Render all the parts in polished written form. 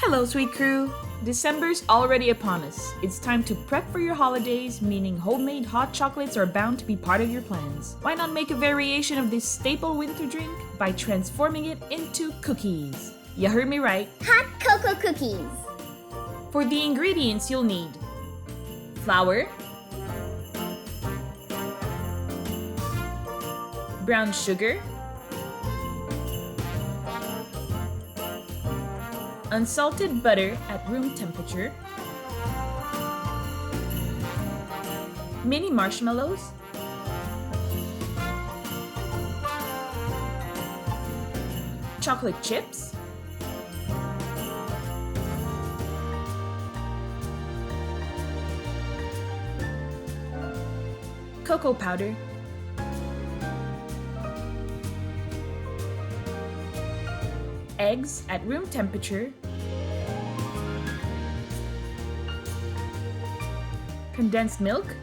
Hello, sweet crew! December's already upon us. It's time to prep for your holidays, meaning homemade hot chocolates are bound to be part of your plans. Why not make a variation of this staple winter drink by transforming it into cookies? You heard me right. Hot cocoa cookies. For the ingredients you'll need: flour, brown sugar, unsalted butter at room temperature, mini marshmallows, chocolate chips, cocoa powder, eggs at room temperature, condensed milk,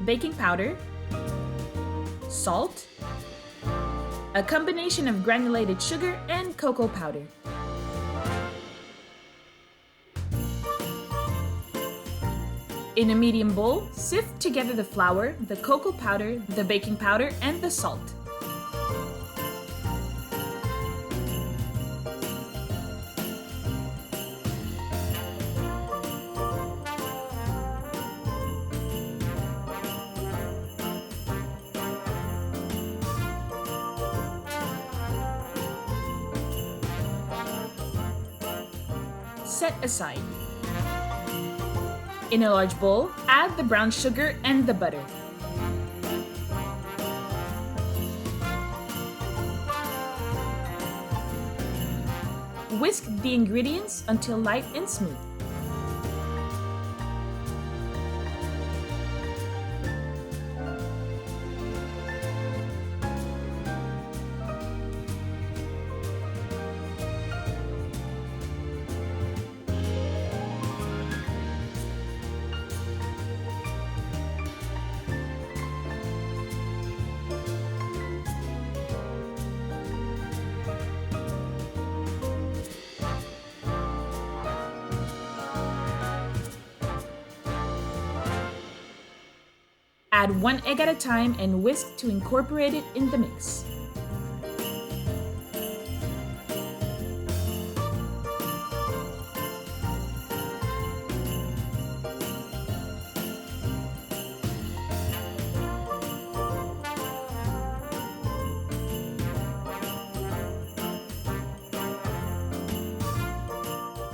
baking powder, salt, a combination of granulated sugar and cocoa powder. In a medium bowl, sift together the flour, the cocoa powder, the baking powder, and the salt. Set aside. In a large bowl, add the brown sugar and the butter. Whisk the ingredients until light and smooth. Add one egg at a time and whisk to incorporate it in the mix.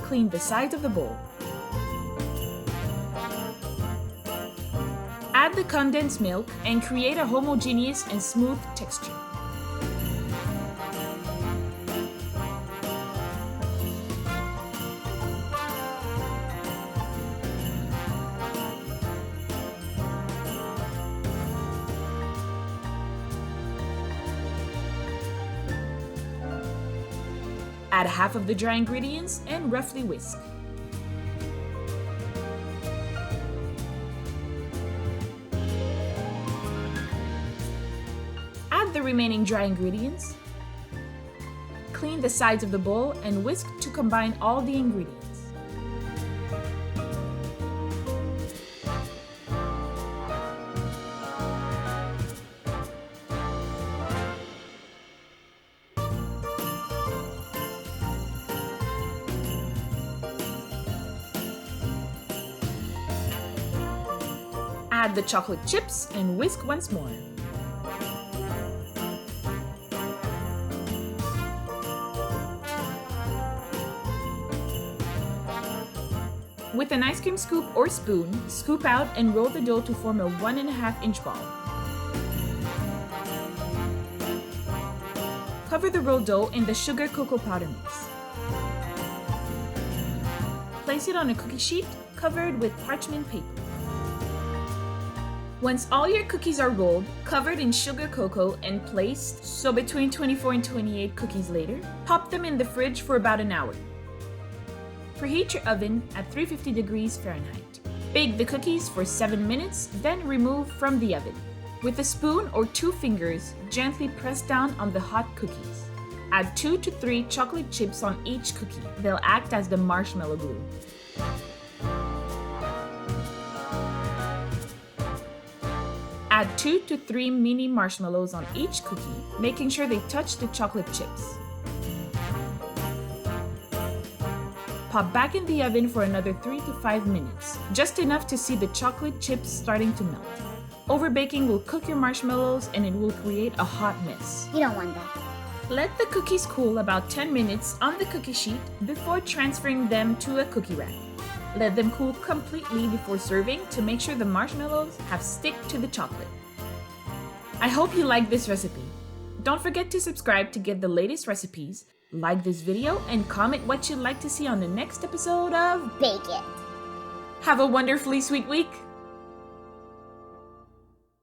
Clean the sides of the bowl. Add the condensed milk and create a homogeneous and smooth texture. Add half of the dry ingredients and roughly whisk. Add the remaining dry ingredients. Clean the sides of the bowl and whisk to combine all the ingredients. Add the chocolate chips and whisk once more. With an ice cream scoop or spoon, scoop out and roll the dough to form a 1.5-inch ball. Cover the rolled dough in the sugar cocoa powder mix. Place it on a cookie sheet covered with parchment paper. Once all your cookies are rolled, covered in sugar cocoa and placed, so between 24 and 28 cookies later, pop them in the fridge for about an hour. Preheat your oven at 350 degrees Fahrenheit. Bake the cookies for 7 minutes, then remove from the oven. With a spoon or 2 fingers, gently press down on the hot cookies. Add 2 to 3 chocolate chips on each cookie. They'll act as the marshmallow glue. Add 2 to 3 mini marshmallows on each cookie, making sure they touch the chocolate chips. Pop back in the oven for another 3 to 5 minutes, just enough to see the chocolate chips starting to melt. Overbaking will cook your marshmallows and it will create a hot mess. You don't want that. Let the cookies cool about 10 minutes on the cookie sheet before transferring them to a cookie rack. Let them cool completely before serving to make sure the marshmallows have stick to the chocolate. I hope you like this recipe. Don't forget to subscribe to get the latest recipes, like this video, and comment what you'd like to see on the next episode of Bake it. Have a wonderfully sweet week!